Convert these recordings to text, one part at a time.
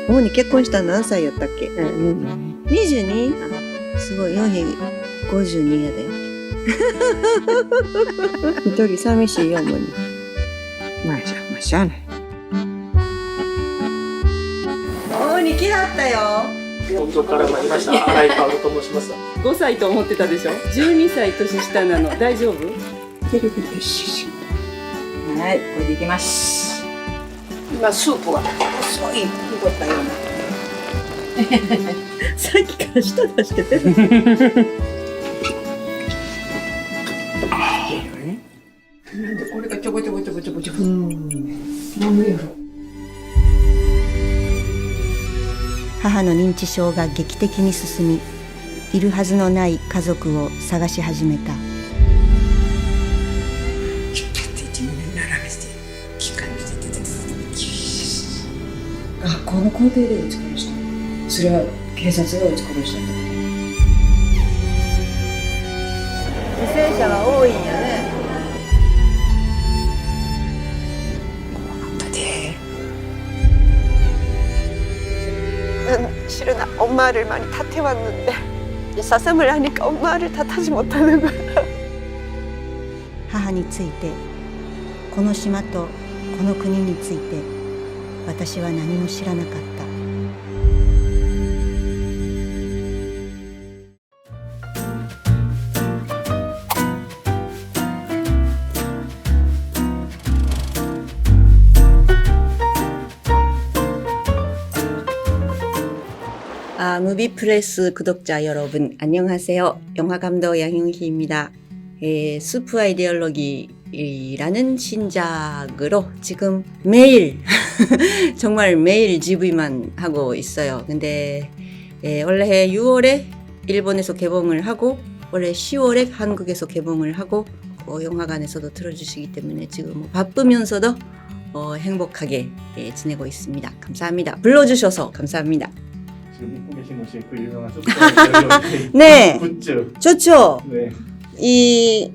主に結婚したの何歳やったっけ？ 22？ すごい、452やで。一人寂しいよ、主に。まあしゃあない。主に来はったよ。東京から参りました新井薫と申します。5歳と思ってたでしょ。12歳年下なの。大丈夫？テレビよし。はい、これでいきます。今スープは細い濁ったような。さっきから舌出してて。なんでこれがちょこちょこ。なんでやろ。母の認知症が劇的に進み、いるはずのない家族を探し始めた。学校の校庭で撃ち殺した。それは警察が撃ち殺したってこと。犠牲者は多いんやね。실은 엄마를 많이 탓해왔는데 사슴을 하니까 엄마를 탓하지 못하는 거야. 母について、この島とこの国について、私は何も知らなかった。무비프레스 구독자 여러분, 안녕하세요. 영화감독 양용희입니다. 수프 아이디올로기라는 신작으로 지금 매일 정말 매일 GV만 하고 있어요. 근데 원래 6월에 일본에서 개봉을 하고 원래 10월에 한국에서 개봉을 하고 영화관에서도 틀어주시기 때문에 지금 바쁘면서도 행복하게 지내고 있습니다. 감사합니다. 불러주셔서 감사합니다. 지금 입고 계신 옷이 그 유명한 네, 굿즈. 좋죠. 네. 이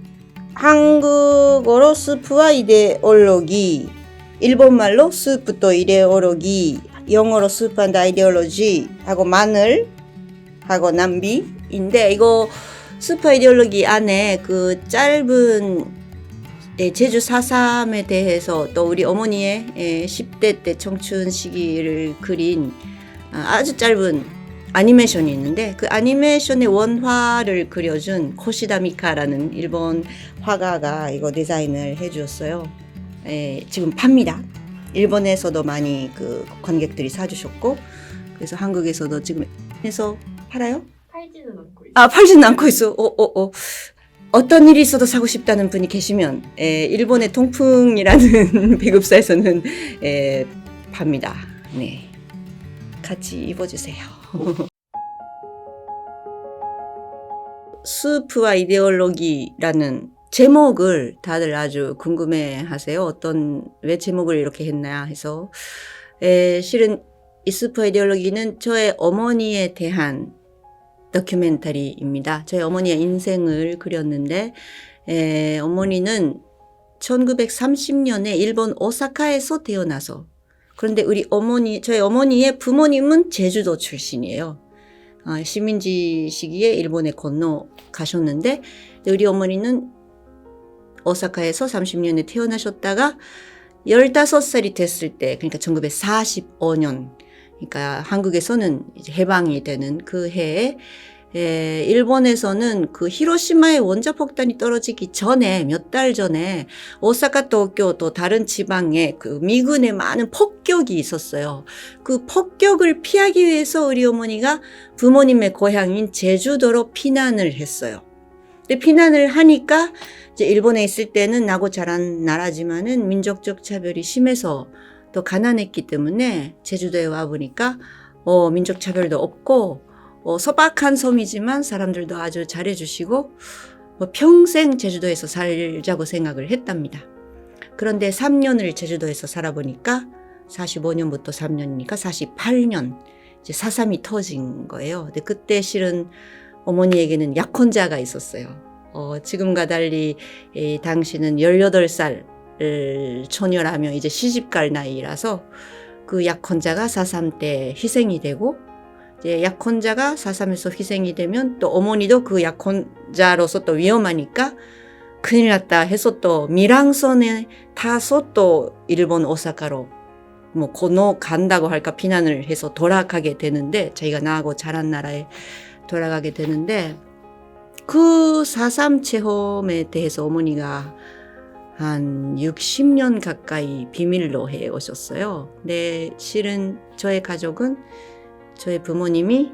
한국어로 스프와 이데올로기, 일본말로 스프 또 이데올로기, 영어로 스프 앤 아이디올로지 하고 마늘 하고 남비인데 이거 스프 아이디올로기 안에 그 짧은 제주 4.3에 대해서 또 우리 어머니의 10대 때 청춘 시기를 그린 아주 짧은 애니메이션이 있는데 그 애니메이션의 원화를 그려준 코시다 미카라는 일본 화가가 이거 디자인을 해주었어요. 지금 팝니다. 일본에서도 많이 그 관객들이 사주셨고 그래서 한국에서도 지금 해서 팔아요? 팔지는 않고 있어요. 아, 팔지는 않고 있어. 어떤 일이 있어도 사고 싶다는 분이 계시면 일본의 통풍이라는 배급사에서는 팝니다. 네. 같이 입어주세요. 수프와 이데올로기라는 제목을 다들 아주 궁금해 하세요. 왜 제목을 이렇게 했나 해서. 실은 이 수프와 이데올로기는 저의 어머니에 대한 다큐멘터리입니다. 저희 어머니의 인생을 그렸는데, 어머니는 1930년에 일본 오사카에서 태어나서 그런데 저희 어머니의 부모님은 제주도 출신이에요. 식민지 시기에 일본에 건너가셨는데, 우리 어머니는 오사카에서 30년에 태어나셨다가 15살이 됐을 때, 그러니까 1945년, 그러니까 한국에서는 이제 해방이 되는 그 해에 일본에서는 그 히로시마의 원자폭탄이 떨어지기 전에 몇 달 전에 오사카, 도쿄 또 다른 지방에 그 미군의 많은 폭격이 있었어요. 그 폭격을 피하기 위해서 우리 어머니가 부모님의 고향인 제주도로 피난을 했어요. 근데 피난을 하니까 이제 일본에 있을 때는 나고 자란 나라지만은 민족적 차별이 심해서 또 가난했기 때문에 제주도에 와보니까 민족 차별도 없고 소박한 섬이지만 사람들도 아주 잘해주시고 평생 제주도에서 살자고 생각을 했답니다. 그런데 3년을 제주도에서 살아보니까 45년부터 3년이니까 48년 이제 4.3이 터진 거예요. 근데 그때 실은 어머니에게는 약혼자가 있었어요. 지금과 달리 당시는 18살 처녀라면 이제 시집갈 나이라서 그 약혼자가 4.3 때 희생이 되고 이제 약혼자가 4.3에서 희생이 되면 또 어머니도 그 약혼자로서 또 위험하니까 큰일 났다 해서 또 밀항선에 타서 또 일본 오사카로 뭐 건너간다고 할까 피난을 해서 돌아가게 되는데 자기가 나하고 자란 나라에 돌아가게 되는데 그 4.3 체험에 대해서 어머니가 한 60년 가까이 비밀로 해 오셨어요. 근데 실은 저의 가족은 저의 부모님이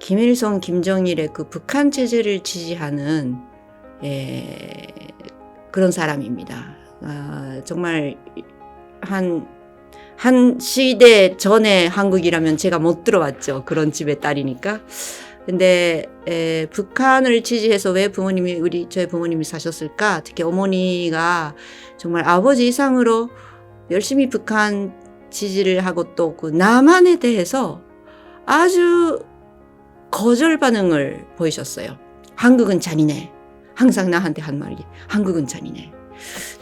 김일성, 김정일의 그 북한 체제를 지지하는 그런 사람입니다. 정말 한 시대 전에 한국이라면 제가 못 들어왔죠. 그런 집의 딸이니까. 근데 북한을 지지해서 왜 저희 부모님이 사셨을까? 특히 어머니가 정말 아버지 이상으로 열심히 북한 지지를 하고 또 그 남한에 대해서 아주 거절 반응을 보이셨어요. 한국은 잔인해. 항상 나한테 한 말이 한국은 잔인해.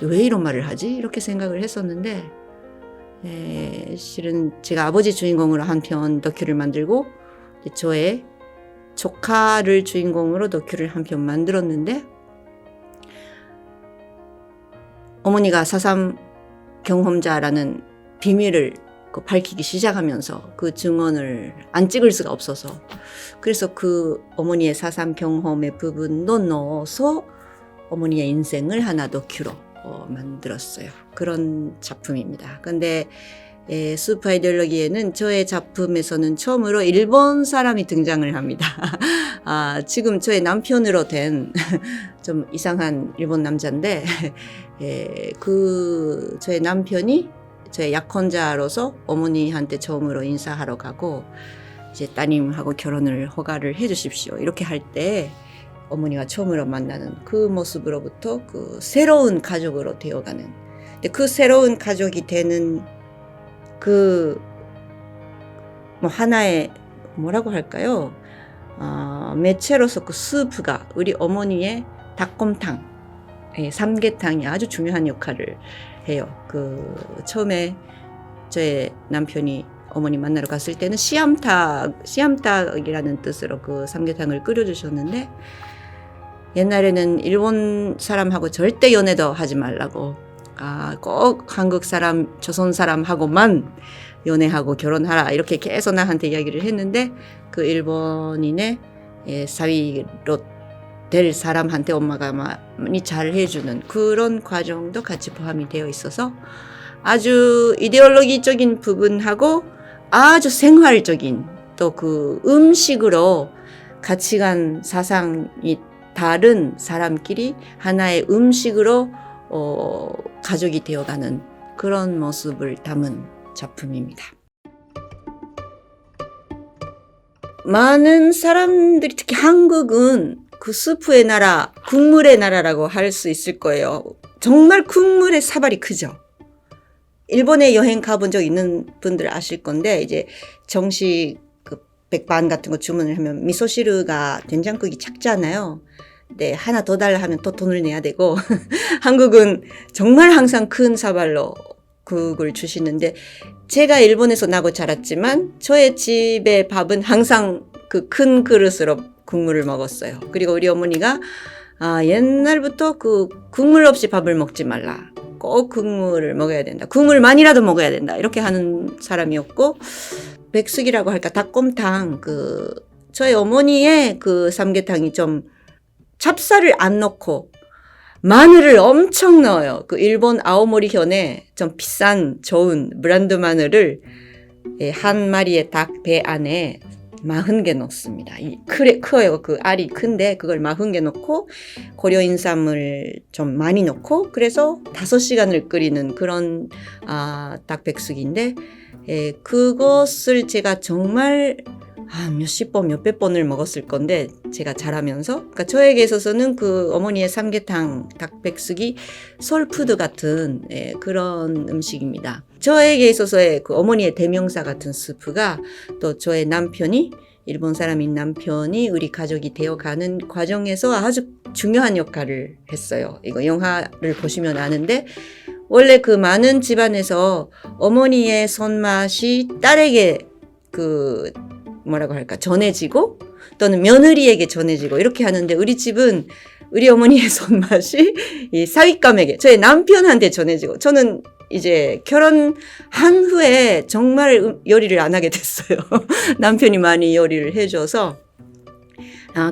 왜 이런 말을 하지? 이렇게 생각을 했었는데 실은 제가 아버지 주인공으로 한 편 다큐를 만들고 저의 조카를 주인공으로 다큐를 한 편 만들었는데 어머니가 4.3 경험자라는 비밀을 밝히기 시작하면서 그 증언을 안 찍을 수가 없어서 그래서 그 어머니의 4.3 경험의 부분도 넣어서 어머니의 인생을 하나 다큐로 만들었어요. 그런 작품입니다. 근데 수프 아이디올로기에는 저의 작품에서는 처음으로 일본 사람이 등장을 합니다. 지금 저의 남편으로 된 좀 이상한 일본 남자인데 그 저의 남편이 저의 약혼자로서 어머니한테 처음으로 인사하러 가고 이제 따님하고 결혼을 허가를 해주십시오. 이렇게 할 때 어머니가 처음으로 만나는 그 모습으로부터 그 새로운 가족으로 되어가는. 근데 그 새로운 가족이 되는 그 뭐 하나의 뭐라고 할까요? 매체로서 그 스프가 우리 어머니의 닭곰탕, 삼계탕이 아주 중요한 역할을 해요. 그 처음에 저의 남편이 어머니 만나러 갔을 때는 씨암탉이라는 뜻으로 그 삼계탕을 끓여주셨는데 옛날에는 일본 사람하고 절대 연애도 하지 말라고 꼭 한국 사람, 조선 사람하고만 연애하고 결혼하라 이렇게 계속 나한테 이야기를 했는데 그 일본인의 사위로 될 사람한테 엄마가 많이 잘 해주는 그런 과정도 같이 포함이 되어 있어서 아주 이데올로기적인 부분하고 아주 생활적인 또 그 음식으로 가치관 사상이 다른 사람끼리 하나의 음식으로 가족이 되어가는 그런 모습을 담은 작품입니다. 많은 사람들이 특히 한국은 그 스프의 나라, 국물의 나라라고 할 수 있을 거예요. 정말 국물의 사발이 크죠. 일본에 여행 가본 적 있는 분들 아실 건데 이제 정식 그 백반 같은 거 주문을 하면 미소시루가 된장국이 작잖아요. 네, 하나 더 달라 하면 또 돈을 내야 되고 한국은 정말 항상 큰 사발로 국을 주시는데 제가 일본에서 나고 자랐지만 저의 집의 밥은 항상 그 큰 그릇으로 국물을 먹었어요. 그리고 우리 어머니가 옛날부터 그 국물 없이 밥을 먹지 말라. 꼭 국물을 먹어야 된다. 국물만이라도 먹어야 된다. 이렇게 하는 사람이었고 백숙이라고 할까 닭곰탕 저희 어머니의 그 삼계탕이 좀 찹쌀을 안 넣고 마늘을 엄청 넣어요. 그 일본 아오모리 현에 좀 비싼 좋은 브랜드 마늘을 한 마리의 닭 배 안에 40개 넣습니다. 커요. 그 알이 큰데 그걸 40개 넣고 고려 인삼을 좀 많이 넣고 그래서 5시간을 끓이는 그런 닭 백숙인데 그것을 제가 정말 몇십 번, 몇백 번을 먹었을 건데 제가 자라면서 그러니까 저에게 있어서는 그 어머니의 삼계탕 닭백숙이 솔푸드 같은 그런 음식입니다. 저에게 있어서의 그 어머니의 대명사 같은 스프가 또 저의 남편이 일본 사람인 남편이 우리 가족이 되어가는 과정에서 아주 중요한 역할을 했어요. 이거 영화를 보시면 아는데 원래 그 많은 집안에서 어머니의 손맛이 딸에게 그 뭐라고 할까 전해지고 또는 며느리에게 전해지고 이렇게 하는데 우리 집은 우리 어머니의 손맛이 이 사윗감에게 저희 남편한테 전해지고 저는 이제 결혼한 후에 정말 요리를 안 하게 됐어요. 남편이 많이 요리를 해줘서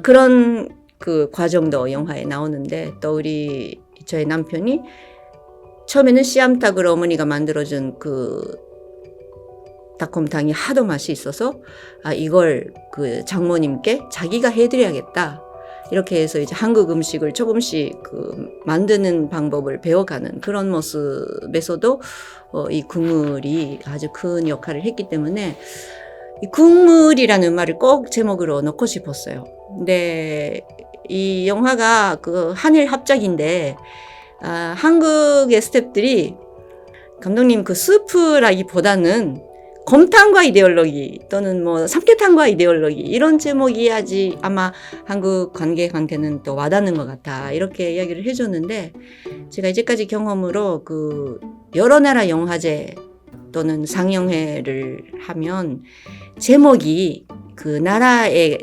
그런 그 과정도 영화에 나오는데 또 우리 저희 남편이 처음에는 씨암탉을 어머니가 만들어준 그 닭곰탕이 하도 맛이 있어서 이걸 그 장모님께 자기가 해드려야겠다. 이렇게 해서 이제 한국 음식을 조금씩 그 만드는 방법을 배워가는 그런 모습에서도 이 국물이 아주 큰 역할을 했기 때문에 이 국물이라는 말을 꼭 제목으로 넣고 싶었어요. 근데 이 영화가 그 한일 합작인데 한국의 스태프들이 감독님 그 스프라기보다는 곰탕과 이데올로기 또는 뭐 삼계탕과 이데올로기 이런 제목이야지 아마 한국 관객한테는 또 와닿는 것 같아 이렇게 이야기를 해줬는데 제가 이제까지 경험으로 그 여러 나라 영화제 또는 상영회를 하면 제목이 그 나라에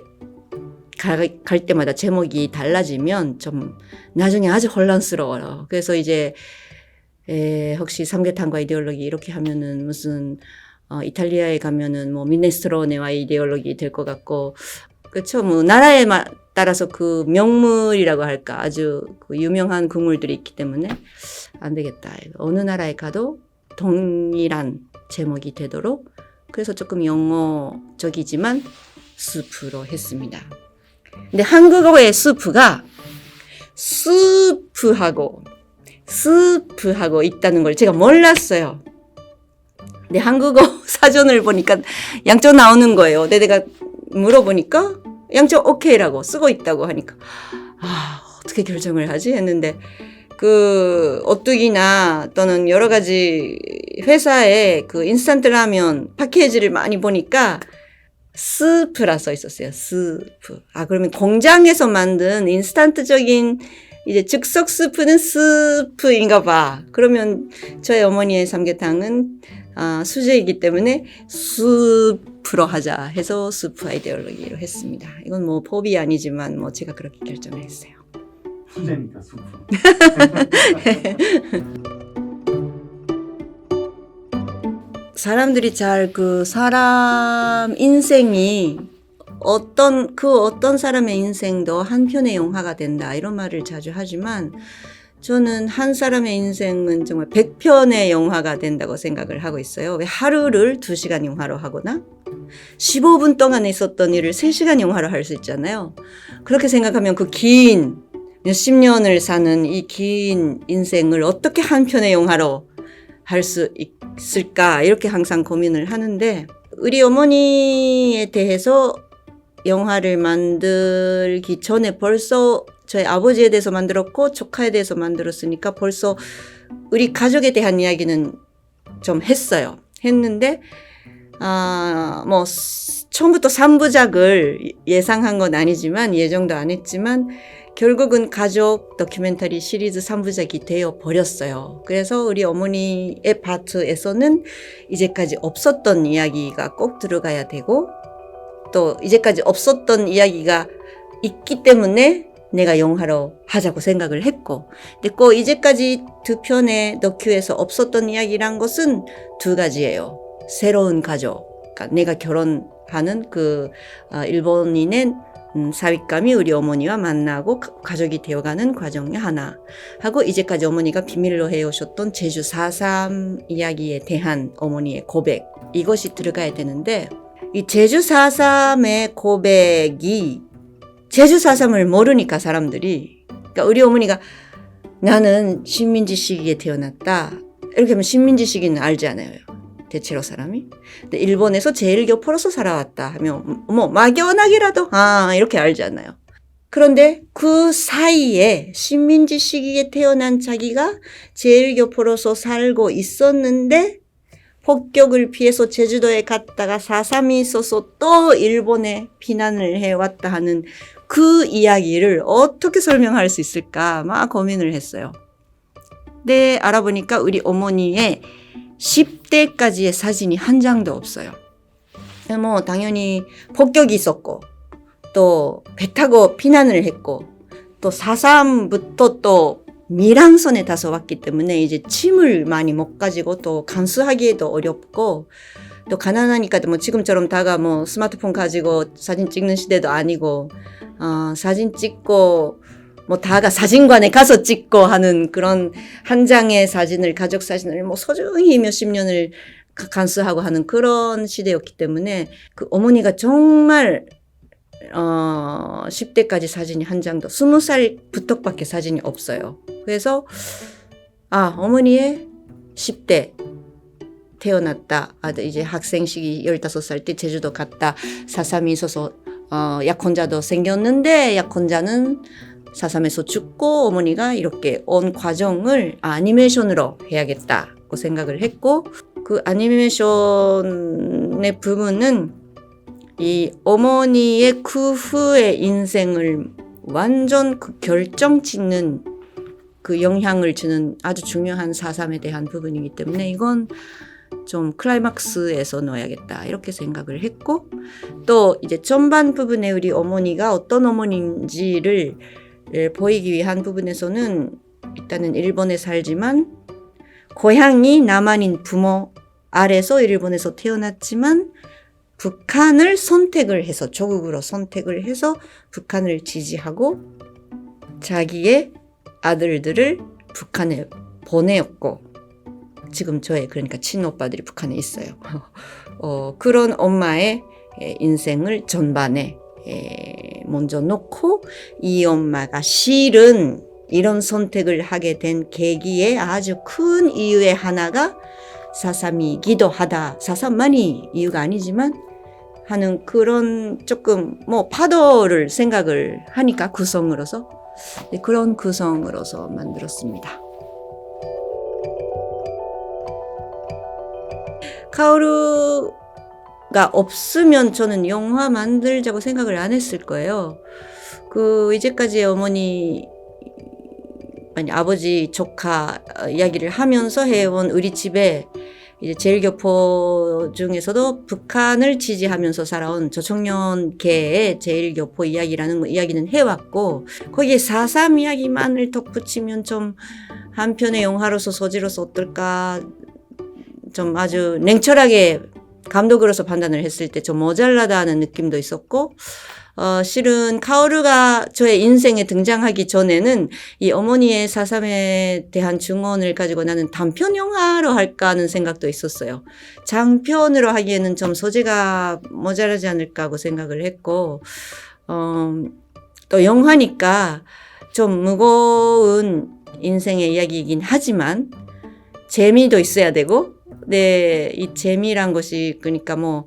갈 때마다 제목이 달라지면 좀 나중에 아주 혼란스러워요. 그래서 이제 혹시 삼계탕과 이데올로기 이렇게 하면은 무슨 이탈리아에 가면은 뭐 미네스트로네와 이데올로기 될 것 같고 그렇죠. 뭐 나라에 따라서 그 명물이라고 할까 아주 그 유명한 국물들이 있기 때문에 안 되겠다. 어느 나라에 가도 동일한 제목이 되도록 그래서 조금 영어적이지만 스프로 했습니다. 근데 한국어의 스프가 스프하고 있다는 걸 제가 몰랐어요. 근데 한국어 사전을 보니까 양쪽 나오는 거예요. 근데 내가 물어보니까 양쪽 오케이라고 쓰고 있다고 하니까 어떻게 결정을 하지 했는데 그 오뚜기나 또는 여러 가지 회사의 그 인스턴트 라면 패키지를 많이 보니까 스프라 써 있었어요. 스프. 그러면 공장에서 만든 인스턴트적인 이제 즉석 스프는 스프인가 봐. 그러면 저희 어머니의 삼계탕은 수제이기 때문에 스프로 하자 해서 스프 아이디올로기로 했습니다. 이건 뭐 법이 아니지만 뭐 제가 그렇게 결정을 했어요. 수제니까 수프. 사람들이 잘 그 사람 인생이 어떤 사람의 인생도 한 편의 영화가 된다 이런 말을 자주 하지만 저는 한 사람의 인생은 정말 100편의 영화가 된다고 생각을 하고 있어요. 왜 하루를 2시간 영화로 하거나 15분 동안에 있었던 일을 3시간 영화로 할 수 있잖아요. 그렇게 생각하면 그 긴 몇십 년을 사는 이 긴 인생을 어떻게 한 편의 영화로 할 수 있을까 이렇게 항상 고민을 하는데 우리 어머니에 대해서 영화를 만들기 전에 벌써 저희 아버지에 대해서 만들었고 조카에 대해서 만들었으니까 벌써 우리 가족에 대한 이야기는 좀 했는데 뭐 처음부터 3부작을 예상한 건 아니지만 예정도 안 했지만 결국은 가족 다큐멘터리 시리즈 3부작이 되어 버렸어요. 그래서 우리 어머니의 파트에서는 이제까지 없었던 이야기가 꼭 들어가야 되고 또 이제까지 없었던 이야기가 있기 때문에 내가 영화로 하자고 생각을 했고 근데 꼭 이제까지 2편의 다큐에서 없었던 이야기란 것은 2가지예요. 새로운 가족, 그러니까 내가 결혼하는 그 일본인의 사윗감이 우리 어머니와 만나고 가족이 되어가는 과정이 하나 하고 이제까지 어머니가 비밀로 해오셨던 제주 4.3 이야기에 대한 어머니의 고백 이것이 들어가야 되는데 이 제주 4.3의 고백이 제주 4.3을 모르니까 사람들이 그러니까 우리 어머니가 나는 신민지 시기에 태어났다 이렇게 하면 신민지 시기는 알잖아요. 대체로 사람이. 근데 일본에서 제일교포로서 살아왔다 하면 뭐 막연하게라도 이렇게 알잖아요. 그런데 그 사이에 신민지 시기에 태어난 자기가 제일교포로서 살고 있었는데 폭격을 피해서 제주도에 갔다가 4.3이 있어서 또 일본에 피난을 해왔다 하는 그 이야기를 어떻게 설명할 수 있을까 막 고민을 했어요. 네, 알아보니까 우리 어머니의 10대까지의 사진이 한 장도 없어요. 뭐 당연히 폭격이 있었고 또 배 타고 피난을 했고 또 4.3부터 또 밀항선에 타서 왔기 때문에 이제 짐을 많이 못 가지고 또 간수하기에도 어렵고 또 가난하니까 뭐 지금처럼 다가 뭐 스마트폰 가지고 사진 찍는 시대도 아니고 사진 찍고 뭐 다가 사진관에 가서 찍고 하는 그런 한 장의 사진을 가족 사진을 뭐 소중히 몇십 년을 간수하고 하는 그런 시대였기 때문에 그 어머니가 정말 10대까지 사진이 한 장도 20살부터밖에 사진이 없어요. 그래서 어머니의 10대 태어났다. 이제 학생 시기 15살 때 제주도 갔다. 4.3이 있어서 약혼자도 생겼는데 약혼자는 4.3에서 죽고 어머니가 이렇게 온 과정을 아니메이션으로 해야겠다고 생각을 했고 그 아니메이션의 부분은 이 어머니의 그 후의 인생을 완전 그 결정 짓는 그 영향을 주는 아주 중요한 4.3에 대한 부분이기 때문에 이건 좀 클라이막스에서 넣어야겠다 이렇게 생각을 했고 또 이제 전반 부분에 우리 어머니가 어떤 어머니인지를 보이기 위한 부분에서는 일단은 일본에 살지만 고향이 남한인 부모 아래서 일본에서 태어났지만 북한을 선택을 해서 조국으로 선택을 해서 북한을 지지하고 자기의 아들들을 북한에 보내었고 지금 저의 그러니까 친오빠들이 북한에 있어요. 그런 엄마의 인생을 전반에 먼저 놓고 이 엄마가 실은 이런 선택을 하게 된 계기의 아주 큰 이유의 하나가 4.3이기도 하다. 4.3만이 이유가 아니지만 하는 그런 조금 뭐 파도를 생각을 하니까 구성으로서 그런 구성으로서 만들었습니다. 카오루가 없으면 저는 영화 만들자고 생각을 안 했을 거예요. 이제까지 어머니 아니 아버지 조카 이야기를 하면서 해온 우리 집에 이제 제일교포 중에서도 북한을 지지하면서 살아온 저청년계의 제일교포 이야기라는 이야기는 해왔고 거기에 4.3 이야기만을 덧붙이면 좀 한편의 영화로서 소재로서 어떨까 좀 아주 냉철하게 감독으로서 판단을 했을 때 좀 모자라다는 느낌도 있었고 실은 카오루가 저의 인생에 등장하기 전에는 이 어머니의 4.3에 대한 증언을 가지고 나는 단편 영화로 할까 하는 생각도 있었어요. 장편으로 하기에는 좀 소재가 모자라지 않을까 하고 생각을 했고 또 영화니까 좀 무거운 인생의 이야기이긴 하지만 재미도 있어야 되고 이 재미란 것이 그러니까 뭐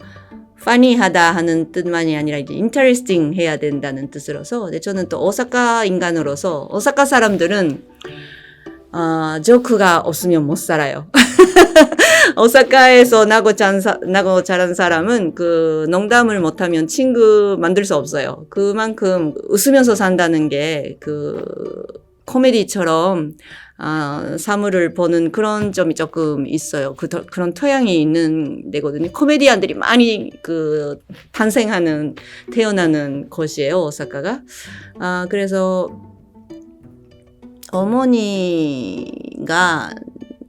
funny하다 하는 뜻만이 아니라 이제 interesting 해야 된다는 뜻으로서 저는 또 오사카 인간으로서 오사카 사람들은 조크가 없으면 못 살아요. 오사카에서 나고 자란 사람은 그 농담을 못하면 친구 만들 수 없어요. 그만큼 웃으면서 산다는 게 그 코미디처럼 사물을 보는 그런 점이 조금 있어요. 그런 토양이 있는 데거든요. 코미디언들이 많이 태어나는 곳이에요, 오사카가. 그래서 어머니가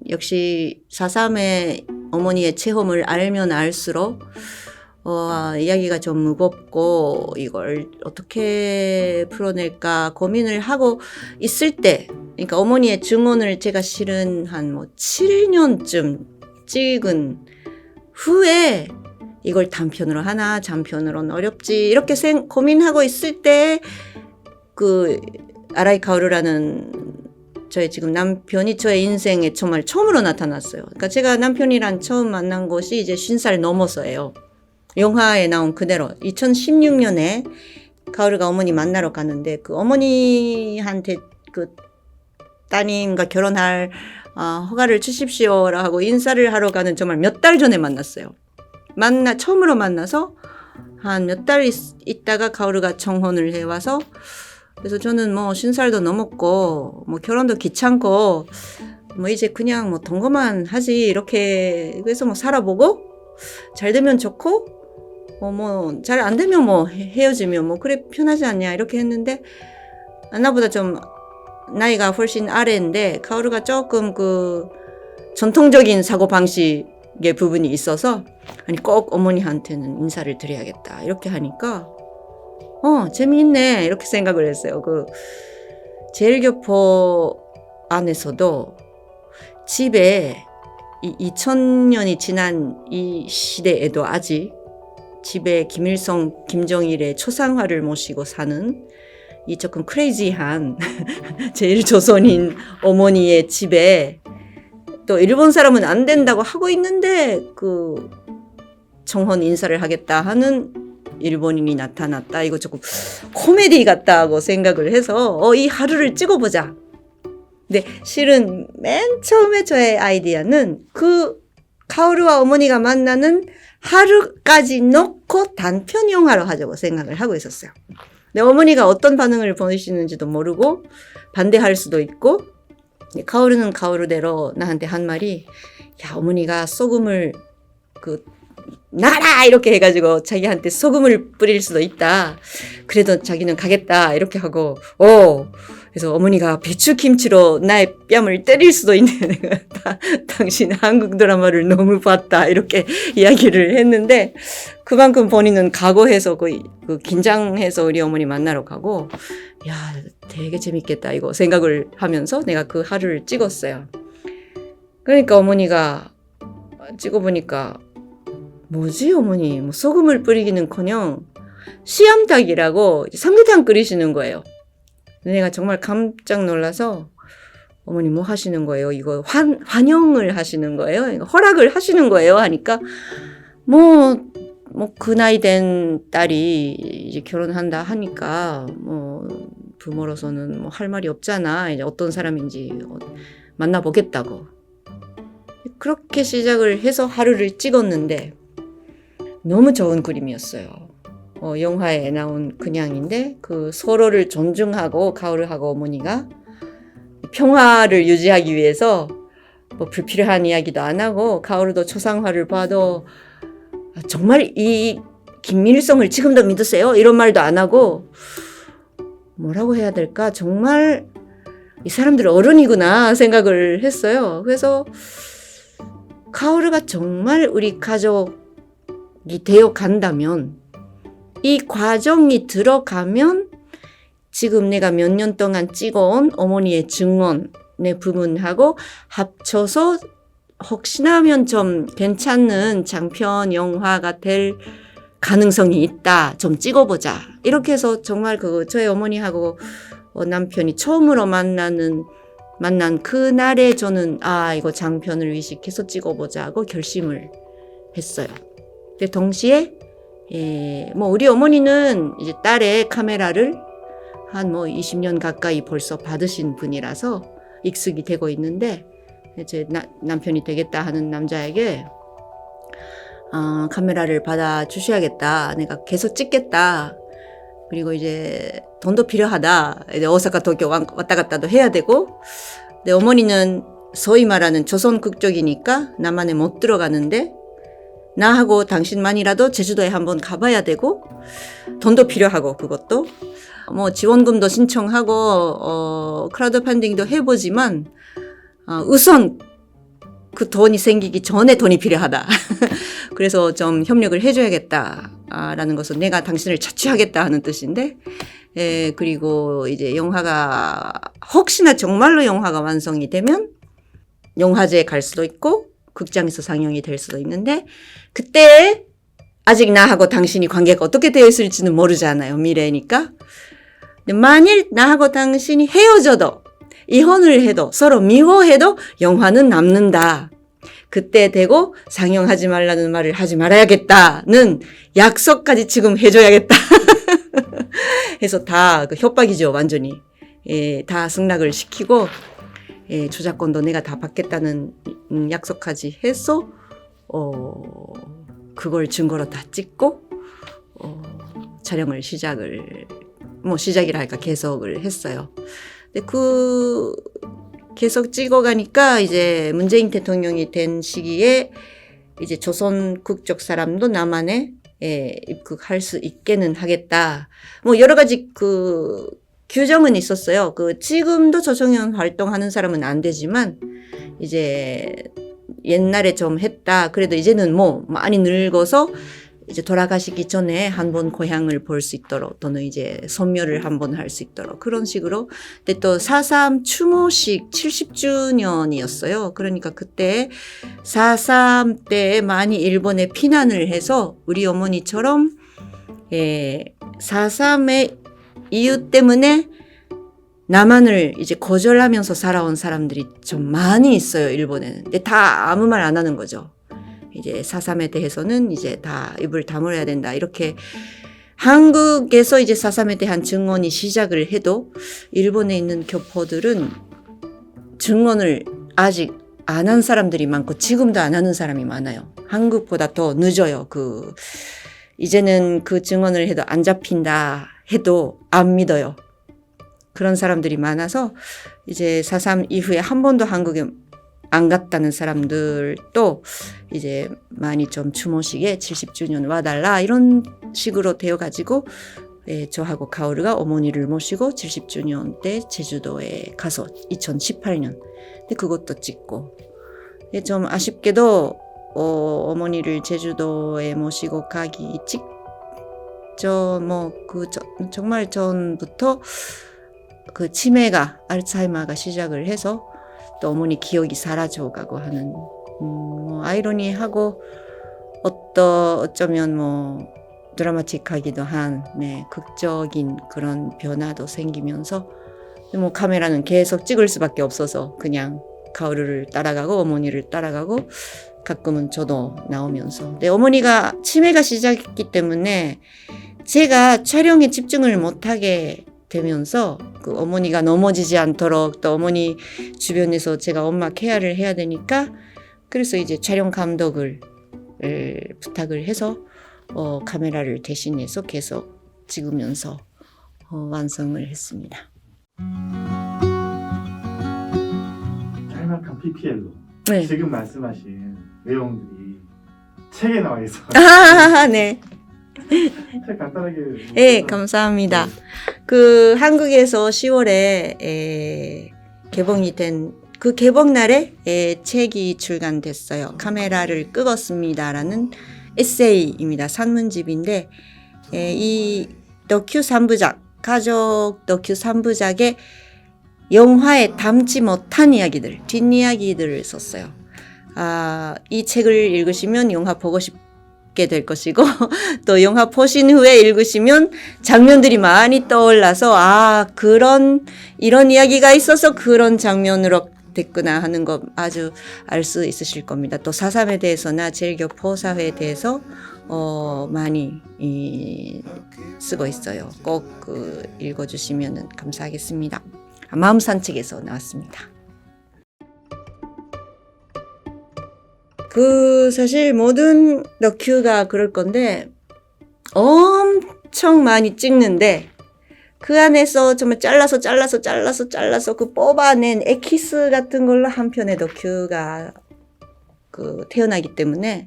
역시 4.3의 어머니의 체험을 알면 알수록 이야기가 좀 무겁고 이걸 어떻게 풀어낼까 고민을 하고 있을 때 그러니까 어머니의 증언을 제가 실은 한 7년쯤 찍은 후에 이걸 단편으로 하나 장편으로는 어렵지 이렇게 고민하고 있을 때 아라이 카오루라는 저의 지금 남편이 저의 인생에 정말 처음으로 나타났어요. 그러니까 제가 남편이랑 처음 만난 것이 이제 50살 넘어서예요. 영화에 나온 그대로 2016년에 카오루가 어머니 만나러 갔는데 그 어머니한테 따님과 결혼할 허가를 주십시오라 하고 인사를 하러 가는 정말 몇 달 전에 만났어요. 처음으로 만나서 한 몇 달 있다가 카오루가 청혼을 해와서 그래서 저는 50살도 넘었고 결혼도 귀찮고 뭐 이제 그냥 뭐 동거만 하지 이렇게 해서 뭐 살아보고 잘 되면 좋고 뭐 잘 안 되면 뭐 헤어지면 뭐 그래 편하지 않냐 이렇게 했는데 나보다 좀 나이가 훨씬 아래인데 카오루가 조금 그 전통적인 사고방식의 부분이 있어서 아니 꼭 어머니한테는 인사를 드려야겠다 이렇게 하니까 재미있네 이렇게 생각을 했어요. 그 제일교포 안에서도 집에 2000년이 지난 이 시대에도 아직 집에 김일성, 김정일의 초상화를 모시고 사는 이 조금 크레이지한 제일조선인 어머니의 집에 또 일본 사람은 안 된다고 하고 있는데 그 청혼 인사를 하겠다 하는 일본인이 나타났다. 이거 조금 코미디 같다고 생각을 해서 이 하루를 찍어보자. 근데 실은 맨 처음에 저의 아이디어는 그 카오루와 어머니가 만나는 하루까지 놓고 단편 영화로 하자고 생각을 하고 있었어요. 근데 어머니가 어떤 반응을 보이시는지도 모르고 반대할 수도 있고 카오루는 카오루대로 나한테 한 말이 야 어머니가 소금을 나라 이렇게 해가지고 자기한테 소금을 뿌릴 수도 있다. 그래도 자기는 가겠다 이렇게 하고 그래서 어머니가 배추김치로 나의 뺨을 때릴 수도 있는데 당신 한국 드라마를 너무 봤다 이렇게 이야기를 했는데 그만큼 본인은 각오해서 그 긴장해서 우리 어머니 만나러 가고 야 되게 재밌겠다 이거 생각을 하면서 내가 그 하루를 찍었어요. 그러니까 어머니가 찍어보니까 뭐지 어머니 뭐 소금을 뿌리기는커녕 씨암탉이라고 삼계탕 끓이시는 거예요. 내가 정말 깜짝 놀라서 어머니 뭐 하시는 거예요? 이거 환영을 하시는 거예요? 이거 허락을 하시는 거예요? 하니까 뭐 그 나이 된 딸이 이제 결혼한다 하니까 뭐 부모로서는 뭐 할 말이 없잖아. 이제 어떤 사람인지 만나보겠다고. 그렇게 시작을 해서 하루를 찍었는데 너무 좋은 그림이었어요. 영화에 나온 그냥인데 그 서로를 존중하고 카오루하고 어머니가 평화를 유지하기 위해서 뭐 불필요한 이야기도 안 하고 카오루도 초상화를 봐도 정말 이 김일성을 지금도 믿으세요? 이런 말도 안 하고 뭐라고 해야 될까? 정말 이 사람들 어른이구나 생각을 했어요. 그래서 카오루가 정말 우리 가족이 되어 간다면 이 과정이 들어가면 지금 내가 몇 년 동안 찍어온 어머니의 증언의 부분하고 합쳐서 혹시나 하면 좀 괜찮은 장편 영화가 될 가능성이 있다. 좀 찍어보자. 이렇게 해서 정말 저희 어머니하고 남편이 처음으로 만난 그날에 저는 이거 장편을 의식해서 찍어보자 하고 결심을 했어요. 근데 동시에 뭐 우리 어머니는 이제 딸의 카메라를 한 20년 가까이 벌써 받으신 분이라서 익숙이 되고 있는데 제 남편이 되겠다 하는 남자에게 카메라를 받아 주셔야겠다. 내가 계속 찍겠다. 그리고 이제 돈도 필요하다. 이제 오사카, 도쿄 왔다 갔다도 해야 되고. 내 어머니는 소위 말하는 조선 국적이니까 남한에 못 들어가는데 나하고 당신만이라도 제주도에 한번 가봐야 되고 돈도 필요하고 그것도 뭐 지원금도 신청하고 크라우드 펀딩도 해보지만 우선 그 돈이 생기기 전에 돈이 필요하다. 그래서 좀 협력을 해줘야겠다라는 것은 내가 당신을 자취하겠다 하는 뜻인데 그리고 이제 영화가 혹시나 정말로 영화가 완성이 되면 영화제에 갈 수도 있고 극장에서 상영이 될 수도 있는데 그때 아직 나하고 당신이 관계가 어떻게 되어 있을지는 모르잖아요. 미래니까. 근데 만일 나하고 당신이 헤어져도 이혼을 해도 서로 미워해도 영화는 남는다. 그때 되고 상영하지 말라는 말을 하지 말아야겠다는 약속까지 지금 해줘야겠다. 해서 다 협박이죠. 완전히. 다 승낙을 시키고 저작권도 내가 다 받겠다는 약속까지 해서 그걸 증거로 다 찍고 촬영을 시작이라 할까 계속을 했어요. 근데 계속 찍어가니까 이제 문재인 대통령이 된 시기에 이제 조선 국적 사람도 남한에 입국할 수 있게는 하겠다. 뭐 여러 가지 그 규정은 있었어요. 그 지금도 조정연 활동하는 사람은 안 되지만 이제 옛날에 좀 했다. 그래도 이제는 뭐 많이 늙어서 이제 돌아가시기 전에 한번 고향을 볼 수 있도록 또는 이제 선묘를 한번 할 수 있도록 그런 식으로. 근데 또 4.3 추모식 70주년이었어요. 그러니까 그때 4.3 때 많이 일본에 피난을 해서 우리 어머니처럼 4.3의 이유 때문에 남한을 이제 거절하면서 살아온 사람들이 좀 많이 있어요, 일본에는. 근데 다 아무 말 안 하는 거죠. 이제 4.3에 대해서는 이제 다 입을 다물어야 된다. 이렇게 한국에서 이제 4.3에 대한 증언이 시작을 해도 일본에 있는 교포들은 증언을 아직 안 한 사람들이 많고 지금도 안 하는 사람이 많아요. 한국보다 더 늦어요. 이제는 그 증언을 해도 안 잡힌다 해도 안 믿어요. 그런 사람들이 많아서 이제 4.3 이후에 한 번도 한국에 안 갔다는 사람들도 이제 많이 좀 추모식에 70주년 와달라 이런 식으로 되어가지고 저하고 가오르가 어머니를 모시고 70주년 때 제주도에 가서 2018년 근데 그것도 찍고 좀 아쉽게도 어머니를 제주도에 모시고 가기 직전 정말 전부터 그 치매가 알츠하이머가 시작을 해서 또 어머니 기억이 사라져가고 하는 아이러니하고 어쩌면 드라마틱하기도 한 극적인 그런 변화도 생기면서 카메라는 계속 찍을 수밖에 없어서 그냥 가오르를 따라가고 어머니를 따라가고 가끔은 저도 나오면서 근데 어머니가 치매가 시작했기 때문에 제가 촬영에 집중을 못하게 되면서 그 어머니가 넘어지지 않도록 또 어머니 주변에서 제가 엄마 케어를 해야 되니까 그래서 이제 촬영 감독을 부탁을 해서 카메라를 대신해서 계속 찍으면서 완성을 했습니다. 짤막한 PPL로 네. 지금 말씀하신 내용들이 책에 나와 있어요. 네. 책 간단하게. 네, 감사합니다. 그 한국에서 10월에 개봉이 된 그 개봉 날에 책이 출간됐어요. 카메라를 끄었습니다라는 에세이입니다. 산문집인데 이 다큐 3부작, 가족 다큐 3부작에 영화에 담지 못한 이야기들, 뒷이야기들을 썼어요. 이 책을 읽으시면 영화 보고 싶게 될 것이고 또 영화 보신 후에 읽으시면 장면들이 많이 떠올라서 이런 이야기가 있어서 그런 장면으로 됐구나 하는 거 아주 알 수 있으실 겁니다. 또 4.3에 대해서나 제일교포 사회에 대해서 많이 쓰고 있어요. 꼭 읽어주시면 감사하겠습니다. 마음산책에서 나왔습니다. 사실 모든 다큐가 그럴 건데 엄청 많이 찍는데 그 안에서 정말 잘라서 그 뽑아낸 엑기스 같은 걸로 한 편의 다큐가 태어나기 때문에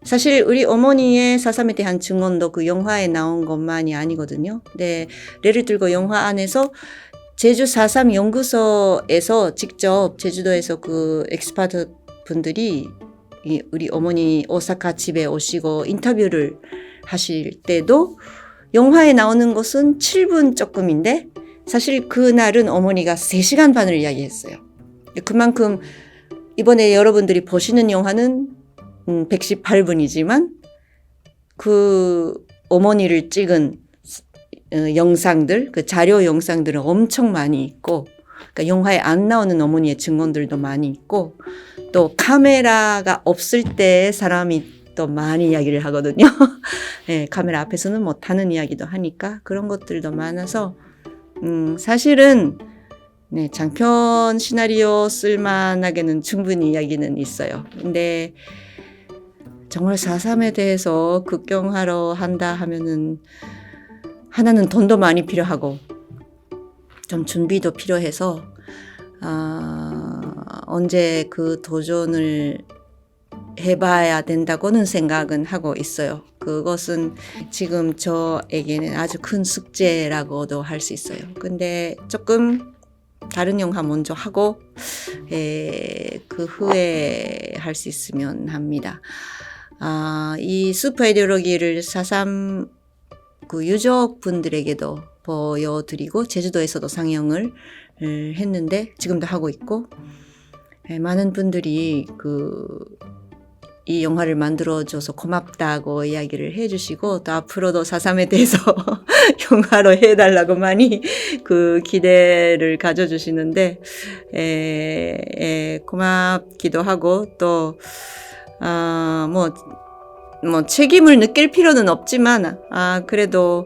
사실 우리 어머니의 4.3에 대한 증언도 그 영화에 나온 것만이 아니거든요. 근데 예를 들고 영화 안에서 제주 4.3 연구소에서 직접 제주도에서 그 엑스퍼트 분들이 우리 어머니 오사카 집에 오시고 인터뷰를 하실 때도 영화에 나오는 것은 7분 조금인데 사실 그날은 어머니가 3시간 반을 이야기했어요. 그만큼 이번에 여러분들이 보시는 영화는 118분이지만 그 어머니를 찍은 영상들, 그 자료 영상들은 엄청 많이 있고 그러니까 영화에 안 나오는 어머니의 증언들도 많이 있고 또 카메라가 없을 때 사람이 또 많이 이야기를 하거든요. 네, 카메라 앞에서는 못하는 이야기도 하니까 그런 것들도 많아서 사실은 장편 시나리오 쓸만하게는 충분히 이야기는 있어요. 근데 정말 4.3에 대해서 극경하러 한다 하면은 하나는 돈도 많이 필요하고 좀 준비도 필요해서 언제 그 도전을 해봐야 된다고는 생각은 하고 있어요. 그것은 지금 저에게는 아주 큰 숙제라고도 할 수 있어요. 근데 조금 다른 영화 먼저 하고 그 후에 할 수 있으면 합니다. 이 슈퍼 아이디올로기를 4.3 그 유족분들에게도 보여드리고 제주도에서도 상영을 했는데 지금도 하고 있고 많은 분들이 이 영화를 만들어줘서 고맙다고 이야기를 해주시고 또 앞으로도 4.3에 대해서 영화로 해달라고 많이 그 기대를 가져주시는데 고맙기도 하고 또 뭐 책임을 느낄 필요는 없지만 그래도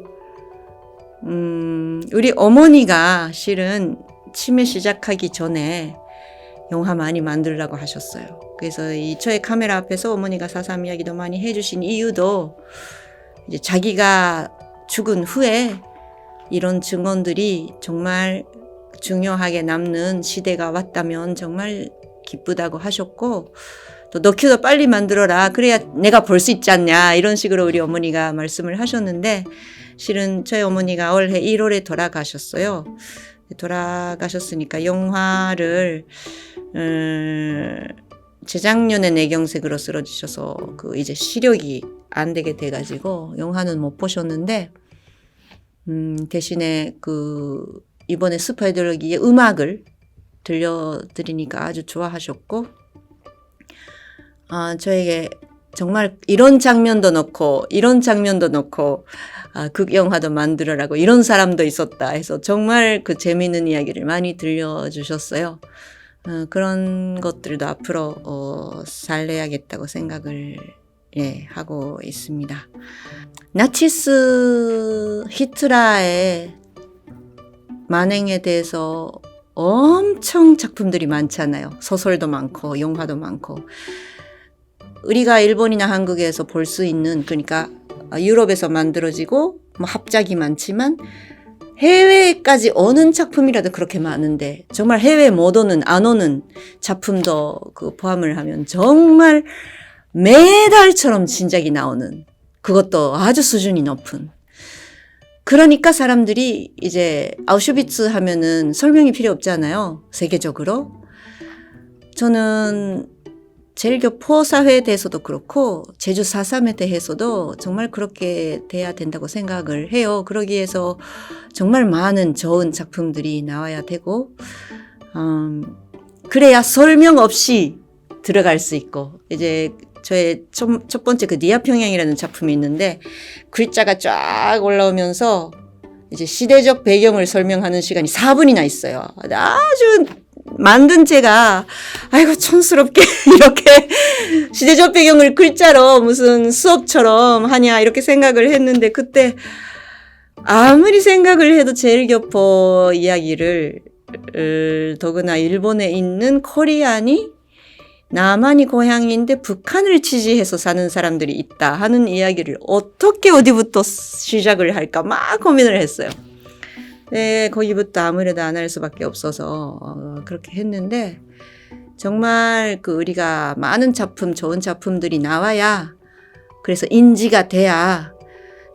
우리 어머니가 실은 치매 시작하기 전에 영화 많이 만들라고 하셨어요. 그래서 저의 카메라 앞에서 어머니가 4.3 이야기도 많이 해주신 이유도 이제 자기가 죽은 후에 이런 증언들이 정말 중요하게 남는 시대가 왔다면 정말 기쁘다고 하셨고 또 너큐도 빨리 만들어라. 그래야 내가 볼 수 있지 않냐. 이런 식으로 우리 어머니가 말씀을 하셨는데 실은 저희 어머니가 올해 1월에 돌아가셨어요. 돌아가셨으니까 영화를 재작년에 뇌경색으로 쓰러지셔서 이제 시력이 안 되게 돼가지고 영화는 못 보셨는데 대신에 이번에 슈퍼 아이디올로기의 음악을 들려드리니까 아주 좋아하셨고 저에게 정말 이런 장면도 넣고 극영화도 만들어라고 이런 사람도 있었다 해서 정말 재미있는 이야기를 많이 들려주셨어요. 그런 것들도 앞으로 살려야겠다고 생각을 하고 있습니다. 나치스 히틀러의 만행에 대해서 엄청 작품들이 많잖아요. 소설도 많고 영화도 많고 우리가 일본이나 한국에서 볼 수 있는 그러니까 유럽에서 만들어지고 합작이 많지만 해외까지 오는 작품이라도 그렇게 많은데 정말 해외 못 오는 안 오는 작품도 포함을 하면 정말 매달처럼 진작이 나오는 그것도 아주 수준이 높은 그러니까 사람들이 이제 아우슈비츠 하면은 설명이 필요 없잖아요. 세계적으로. 저는 제일교포 사회에 대해서도 그렇고 제주 4.3에 대해서도 정말 그렇게 돼야 된다고 생각을 해요. 그러기 위해서 정말 많은 좋은 작품들이 나와야 되고 그래야 설명 없이 들어갈 수 있고 이제 저의 첫 번째 니아평양이라는 작품이 있는데 글자가 쫙 올라오면서 이제 시대적 배경을 설명하는 시간이 4분이나 있어요. 아주 만든 제가 아이고 촌스럽게 이렇게 시대적 배경을 글자로 무슨 수업처럼 하냐 이렇게 생각을 했는데 그때 아무리 생각을 해도 제일교포 이야기를 더구나 일본에 있는 코리안이 남한이 고향인데 북한을 지지해서 사는 사람들이 있다 하는 이야기를 어떻게 어디부터 시작을 할까 막 고민을 했어요. 네, 거기부터 아무래도 안 할 수밖에 없어서 그렇게 했는데 정말 우리가 많은 작품, 좋은 작품들이 나와야 그래서 인지가 돼야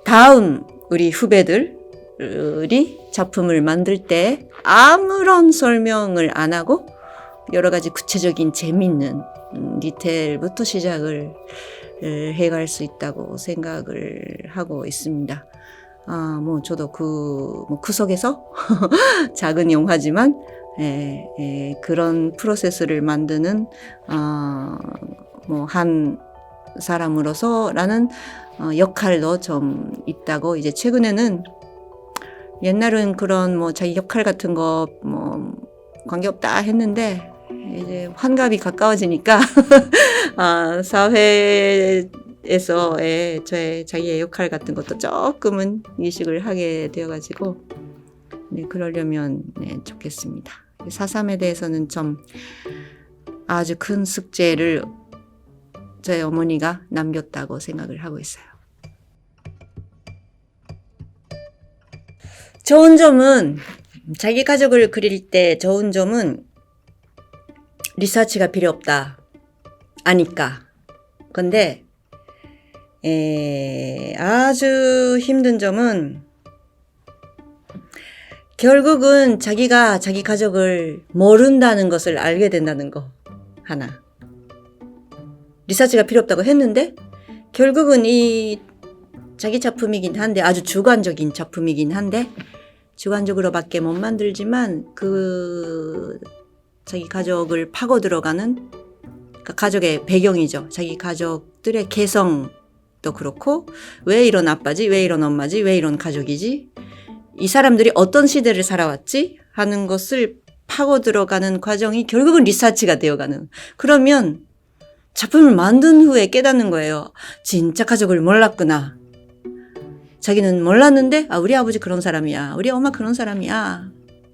다음 우리 후배들이 작품을 만들 때 아무런 설명을 안 하고 여러 가지 구체적인 재밌는 디테일부터 시작을 해갈 수 있다고 생각을 하고 있습니다. 저도 그 속에서 작은 영화지만, 그런 프로세스를 만드는, 한 사람으로서라는, 역할도 좀 있다고, 이제 최근에는 옛날은 그런 자기 역할 같은 거, 관계없다 했는데, 이제 환갑이 가까워지니까, 사회에서의 자기의 역할 같은 것도 조금은 인식을 하게 되어가지고, 그러려면, 좋겠습니다. 4.3에 대해서는 좀 아주 큰 숙제를 저희 어머니가 남겼다고 생각을 하고 있어요. 좋은 점은, 자기 가족을 그릴 때 좋은 점은, 리서치가 필요 없다. 아니까. 근데 아주 힘든 점은 결국은 자기가 자기 가족을 모른다는 것을 알게 된다는 거 하나. 리서치가 필요 없다고 했는데 결국은 이 자기 작품이긴 한데 아주 주관적인 작품이긴 한데 주관적으로밖에 못 만들지만 그 자기 가족을 파고 들어가는 그러니까 가족의 배경이죠. 자기 가족들의 개성도 그렇고 왜 이런 아빠지? 왜 이런 엄마지? 왜 이런 가족이지? 이 사람들이 어떤 시대를 살아왔지? 하는 것을 파고 들어가는 과정이 결국은 리서치가 되어가는. 그러면 작품을 만든 후에 깨닫는 거예요. 진짜 가족을 몰랐구나. 자기는 몰랐는데 우리 아버지 그런 사람이야. 우리 엄마 그런 사람이야.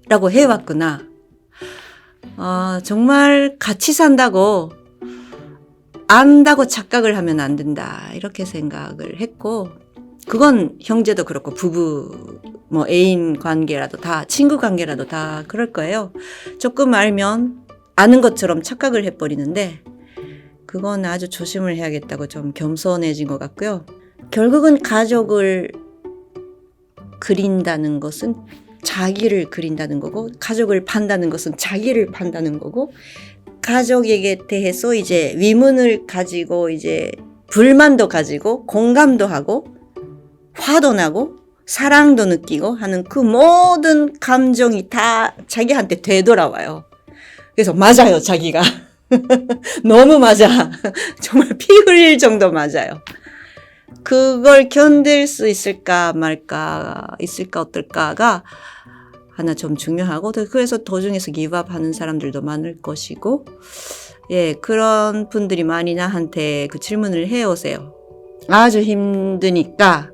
라고 해왔구나. 정말 같이 산다고 안다고 착각을 하면 안 된다. 이렇게 생각을 했고 그건 형제도 그렇고 부부 뭐 애인 관계라도 다 친구 관계라도 다 그럴 거예요. 조금 알면 아는 것처럼 착각을 해버리는데 그건 아주 조심을 해야겠다고 좀 겸손해진 것 같고요. 결국은 가족을 그린다는 것은 자기를 그린다는 거고 가족을 판다는 것은 자기를 판다는 거고 가족에게 대해서 이제 위문을 가지고 이제 불만도 가지고 공감도 하고 화도 나고 사랑도 느끼고 하는 그 모든 감정이 다 자기한테 되돌아와요. 그래서 맞아요, 자기가. 너무 맞아. 정말 피 흘릴 정도 맞아요. 그걸 견딜 수 있을까 말까, 있을까 어떨까가 하나 좀 중요하고, 그래서 도중에서 기밥하는 사람들도 많을 것이고, 예, 그런 분들이 많이 나한테 그 질문을 해오세요. 아주 힘드니까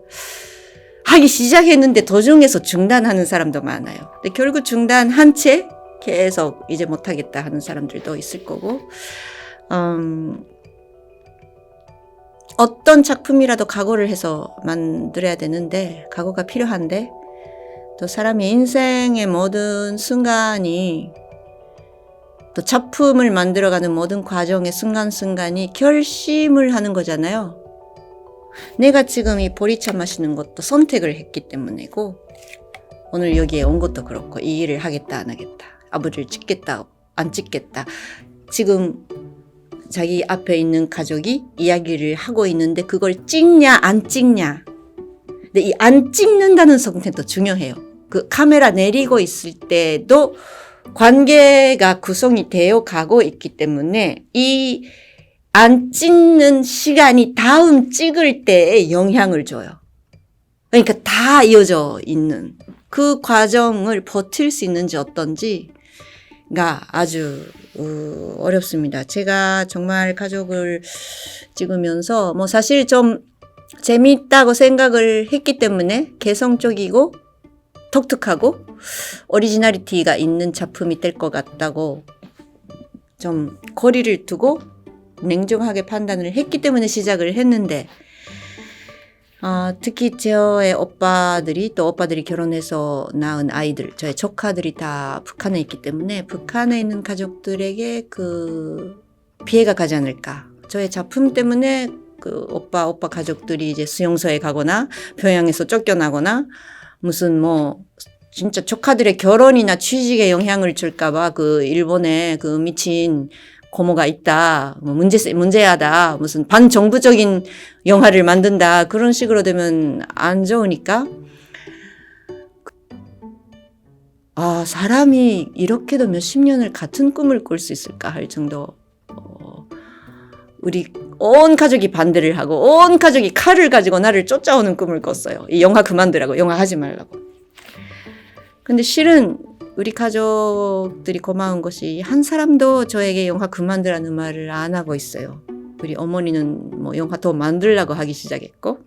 하기 시작했는데 도중에서 중단하는 사람도 많아요. 근데 결국 중단한 채 계속 이제 못하겠다 하는 사람들도 있을 거고, 어떤 작품이라도 각오를 해서 만들어야 되는데, 각오가 필요한데, 또 사람의 인생의 모든 순간이, 또 작품을 만들어가는 모든 과정의 순간순간이 결심을 하는 거잖아요. 내가 지금 이 보리차 마시는 것도 선택을 했기 때문이고, 오늘 여기에 온 것도 그렇고, 이 일을 하겠다, 안 하겠다, 아버지를 찍겠다, 안 찍겠다. 지금 자기 앞에 있는 가족이 이야기를 하고 있는데 그걸 찍냐 안 찍냐. 근데 이 안 찍는다는 선택도 중요해요. 그 카메라 내리고 있을 때도 관계가 구성이 되어 가고 있기 때문에 이 안 찍는 시간이 다음 찍을 때에 영향을 줘요. 그러니까 다 이어져 있는 그 과정을 버틸 수 있는지 어떤지가 아주 어렵습니다. 제가 정말 가족을 찍으면서 뭐 사실 좀 재미있다고 생각을 했기 때문에 개성적이고 독특하고 오리지널리티가 있는 작품이 될 것 같다고 좀 거리를 두고 냉정하게 판단을 했기 때문에 시작을 했는데, 특히 저의 오빠들이 결혼해서 낳은 아이들, 저의 조카들이 다 북한에 있기 때문에 북한에 있는 가족들에게 그 피해가 가지 않을까. 저의 작품 때문에 그 오빠 가족들이 이제 수용소에 가거나 평양에서 쫓겨나거나 무슨 뭐 진짜 조카들의 결혼이나 취직에 영향을 줄까봐 그 일본에 그 미친 고모가 있다, 뭐 문제하다, 무슨 반정부적인 영화를 만든다, 그런 식으로 되면 안 좋으니까. 사람이 이렇게도 몇십 년을 같은 꿈을 꿀 수 있을까 할 정도, 우리 온 가족이 반대를 하고 온 가족이 칼을 가지고 나를 쫓아오는 꿈을 꿨어요. 이 영화 그만두라고, 영화 하지 말라고. 근데 실은 우리 가족들이 고마운 것이 한 사람도 저에게 영화 그만두라는 말을 안 하고 있어요. 우리 어머니는 뭐 영화 더 만들라고 하기 시작했고,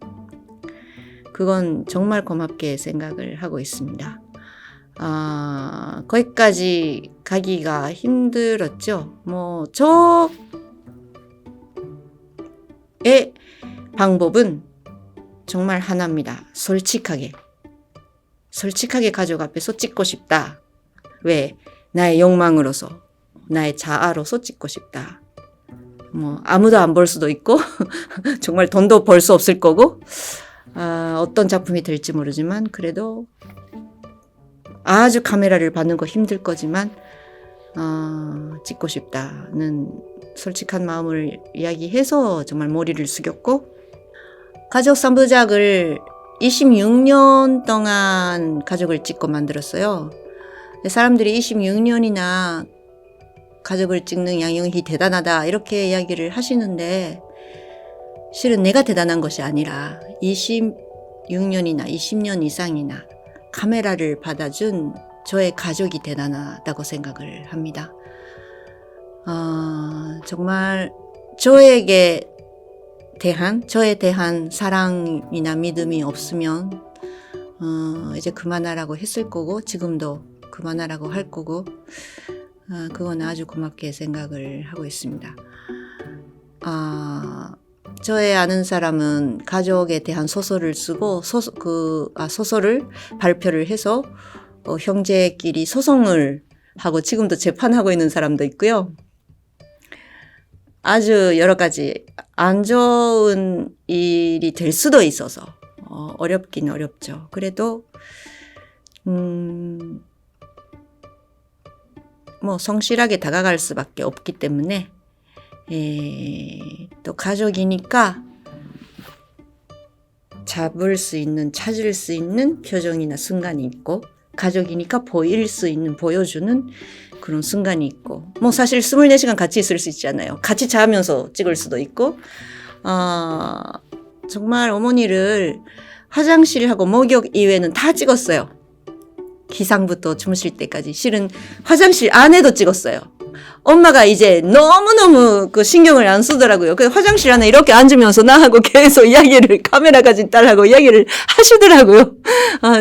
그건 정말 고맙게 생각을 하고 있습니다. 거기까지 가기가 힘들었죠. 뭐 저의 방법은 정말 하나입니다. 솔직하게 가족 앞에서 찍고 싶다. 왜? 나의 욕망으로서. 나의 자아로서 찍고 싶다. 뭐 아무도 안 볼 수도 있고 정말 돈도 벌 수 없을 거고 어떤 작품이 될지 모르지만 그래도 아주 카메라를 받는 거 힘들 거지만 찍고 싶다는 솔직한 마음을 이야기해서 정말 머리를 숙였고 가족 3부작을 26년 동안 가족을 찍고 만들었어요. 사람들이 26년이나 가족을 찍는 양용희 대단하다 이렇게 이야기를 하시는데 실은 내가 대단한 것이 아니라 26년이나 20년 이상이나 카메라를 받아준 저의 가족이 대단하다고 생각을 합니다. 정말 저에 대한 사랑이나 믿음이 없으면 이제 그만하라고 했을 거고 지금도 그만하라고 할 거고 그건 아주 고맙게 생각을 하고 있습니다. 저의 아는 사람은 가족에 대한 소설을 쓰고 소설을 발표를 해서 형제끼리 소송을 하고 지금도 재판하고 있는 사람도 있고요. 아주 여러 가지 안 좋은 일이 될 수도 있어서 어렵긴 어렵죠. 그래도 뭐 성실하게 다가갈 수밖에 없기 때문에 또 가족이니까 찾을 수 있는 표정이나 순간이 있고 가족이니까 보여주는 그런 순간이 있고 뭐 사실 24시간 같이 있을 수 있잖아요. 같이 자면서 찍을 수도 있고 정말 어머니를 화장실하고 목욕 이외에는 다 찍었어요. 기상부터 주무실 때까지 실은 화장실 안에도 찍었어요. 엄마가 이제 너무너무 그 신경을 안 쓰더라고요. 그 화장실 안에 이렇게 앉으면서 나하고 계속 카메라 가진 딸하고 이야기를 하시더라고요.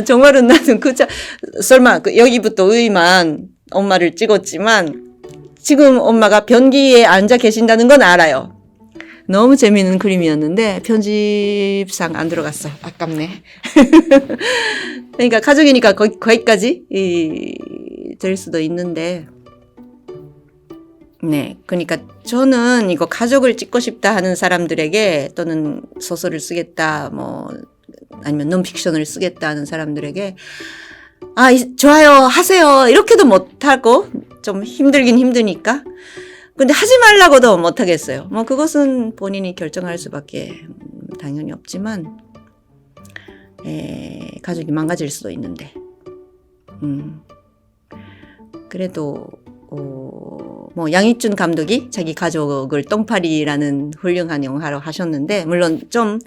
정말은 나는 설마 여기부터 의만 엄마를 찍었지만 지금 엄마가 변기에 앉아 계신다는 건 알아요. 너무 재미있는 그림이었는데 편집상 안 들어갔어. 아깝네. 그러니까 가족이니까 거기까지 될 수도 있는데 네, 그러니까 저는 이거 가족을 찍고 싶다 하는 사람들에게 또는 소설을 쓰겠다 뭐 아니면 논픽션을 쓰겠다 하는 사람들에게 좋아요 하세요 이렇게도 못하고 좀 힘들긴 힘드니까 근데 하지 말라고도 못하겠어요. 뭐 그것은 본인이 결정할 수밖에 당연히 없지만 가족이 망가질 수도 있는데 그래도 뭐 양익준 감독이 자기 가족을 똥파리라는 훌륭한 영화로 하셨는데 물론 좀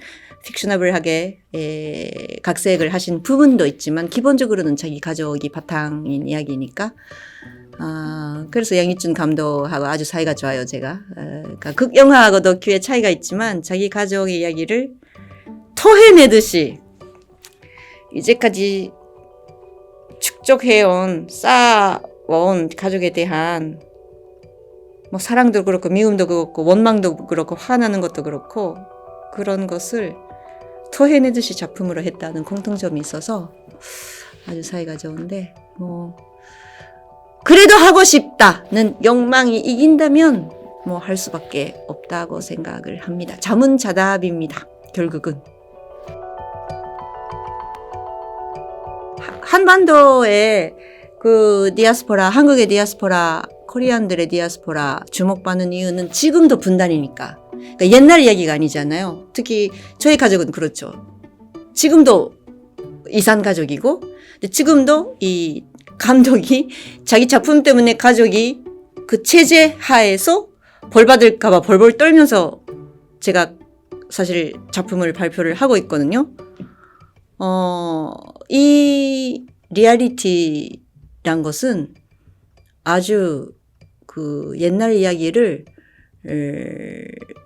픽셔너블하게 각색을 하신 부분도 있지만 기본적으로는 자기 가족이 바탕인 이야기니까 그래서 양익준 감독하고 아주 사이가 좋아요. 제가 그러니까 극영화하고 다큐의 차이가 있지만 자기 가족의 이야기를 토해내듯이 이제까지 축적해온 쌓아온 가족에 대한 뭐 사랑도 그렇고 미움도 그렇고 원망도 그렇고 화나는 것도 그렇고 그런 것을 토해내듯이 작품으로 했다는 공통점이 있어서 아주 사이가 좋은데 뭐 그래도 하고 싶다는 욕망이 이긴다면 뭐 할 수밖에 없다고 생각을 합니다. 자문자답입니다. 결국은 한반도의 그 디아스포라 한국의 디아스포라 코리안들의 디아스포라 주목받는 이유는 지금도 분단이니까. 그러니까 옛날 이야기가 아니잖아요. 특히 저희 가족은 그렇죠. 지금도 이산 가족이고 근데 지금도 이 감독이 자기 작품 때문에 가족이 그 체제 하에서 벌 받을까 봐 벌벌 떨면서 제가 사실 작품을 발표를 하고 있거든요. 이 리얼리티란 것은 아주 그 옛날 이야기를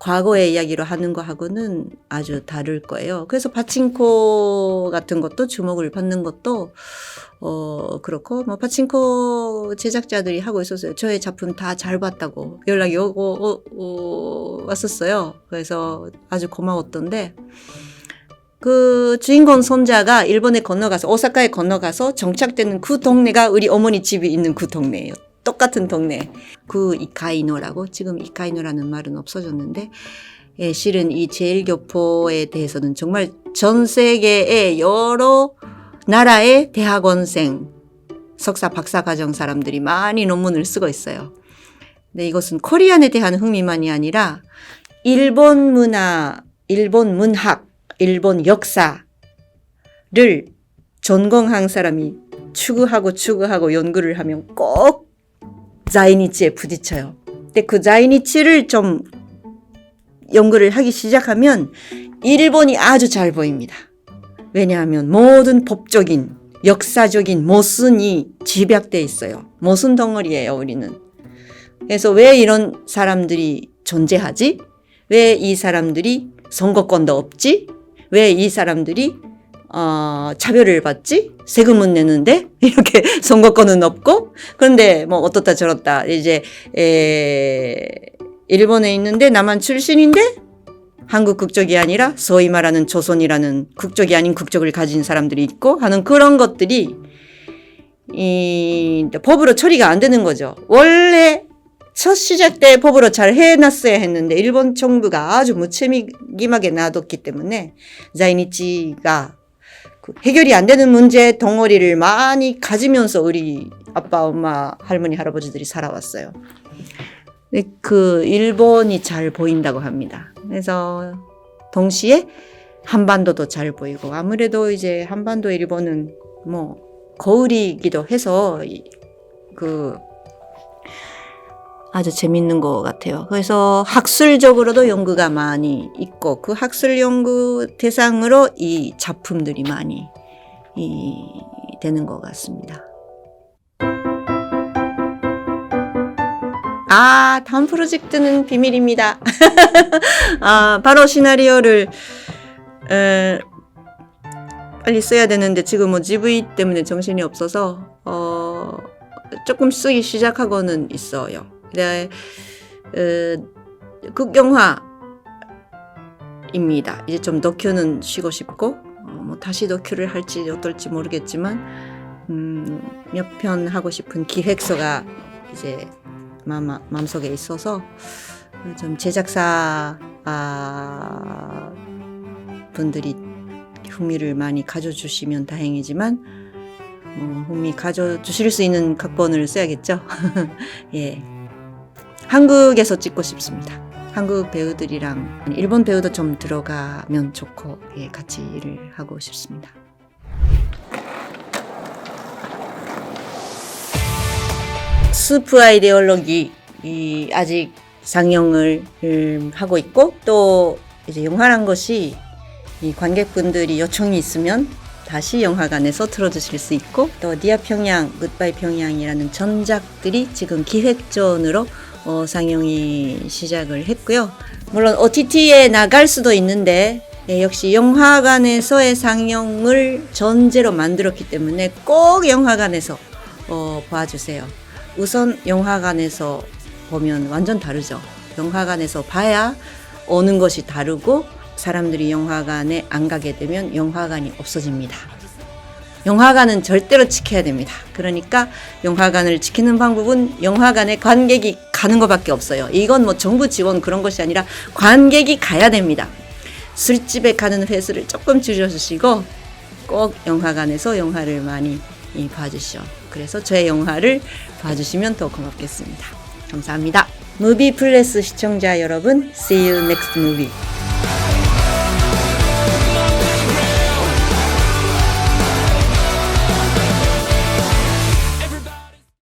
과거의 이야기로 하는 거하고는 아주 다를 거예요. 그래서 파친코 같은 것도 주목을 받는 것도 그렇고 뭐 파친코 제작자들이 하고 있었어요. 저의 작품 다 잘 봤다고 연락이 왔었어요. 그래서 아주 고마웠던데 그 주인공 손자가 일본에 건너가서 오사카에 건너가서 정착되는 그 동네가 우리 어머니 집이 있는 그 동네예요. 똑같은 동네. 그 이카이노라고, 지금 이카이노라는 말은 없어졌는데, 예, 실은 이 제1교포에 대해서는 정말 전 세계의 여러 나라의 대학원생, 석사, 박사 과정 사람들이 많이 논문을 쓰고 있어요. 근데 이것은 코리안에 대한 흥미만이 아니라 일본 문화, 일본 문학, 일본 역사를 전공한 사람이 추구하고 연구를 하면 꼭 자이니치에 부딪혀요. 근데 그 자이니치를 좀 연구를 하기 시작하면 일본이 아주 잘 보입니다. 왜냐하면 모든 법적인, 역사적인 모순이 집약돼 있어요. 모순 덩어리예요, 우리는. 그래서 왜 이런 사람들이 존재하지? 왜 이 사람들이 선거권도 없지? 왜 이 사람들이 차별을 받지? 세금은 내는데 이렇게 선거권은 없고, 그런데 뭐 어떻다 저렇다, 이제 일본에 있는데 남한 출신인데 한국 국적이 아니라 소위 말하는 조선이라는 국적이 아닌 국적을 가진 사람들이 있고 하는 그런 것들이 법으로 처리가 안 되는 거죠. 원래 첫 시작 때 법으로 잘 해놨어야 했는데 일본 정부가 아주 무책임하게 놔뒀기 때문에 자이니치가 해결이 안 되는 문제 덩어리를 많이 가지면서 우리 아빠, 엄마, 할머니, 할아버지들이 살아왔어요. 그 일본이 잘 보인다고 합니다. 그래서 동시에 한반도도 잘 보이고, 아무래도 이제 한반도 일본은 뭐 거울이기도 해서 아주 재밌는 것 같아요. 그래서 학술적으로도 연구가 많이 있고, 그 학술 연구 대상으로 이 작품들이 많이 되는 것 같습니다. 다음 프로젝트는 비밀입니다. 바로 시나리오를 빨리 써야 되는데 지금 뭐 GV 때문에 정신이 없어서 조금 쓰기 시작하고는 있어요. 네, 극영화입니다. 이제 좀 다큐는 쉬고 싶고, 뭐 다시 다큐를 할지 어떨지 모르겠지만, 몇 편 하고 싶은 기획서가 이제 마음속에 있어서 좀 제작사 분들이 흥미를 많이 가져주시면 다행이지만, 흥미 가져주실 수 있는 각본을 써야겠죠. 예. 한국에서 찍고 싶습니다. 한국 배우들이랑 일본 배우도 좀 들어가면 좋고, 예, 같이 일을 하고 싶습니다. 스프 아이디올로기 아직 상영을 하고 있고, 또 이제 영화란 것이 이 관객분들이 요청이 있으면 다시 영화관에서 틀어주실 수 있고, 또 디아 평양, 굿바이 평양이라는 전작들이 지금 기획전으로 상영이 시작을 했고요. 물론 OTT에 나갈 수도 있는데, 역시 영화관에서의 상영을 전제로 만들었기 때문에 꼭 영화관에서 봐주세요. 우선 영화관에서 보면 완전 다르죠. 영화관에서 봐야 오는 것이 다르고, 사람들이 영화관에 안 가게 되면 영화관이 없어집니다. 영화관은 절대로 지켜야 됩니다. 그러니까 영화관을 지키는 방법은 영화관에 관객이 가는 것밖에 없어요. 이건 뭐 정부 지원 그런 것이 아니라 관객이 가야 됩니다. 술집에 가는 횟수를 조금 줄여주시고 꼭 영화관에서 영화를 많이 봐주시오. 그래서 저의 영화를 봐주시면 더 고맙겠습니다. 감사합니다. 무비 플래스 시청자 여러분, See you next movie.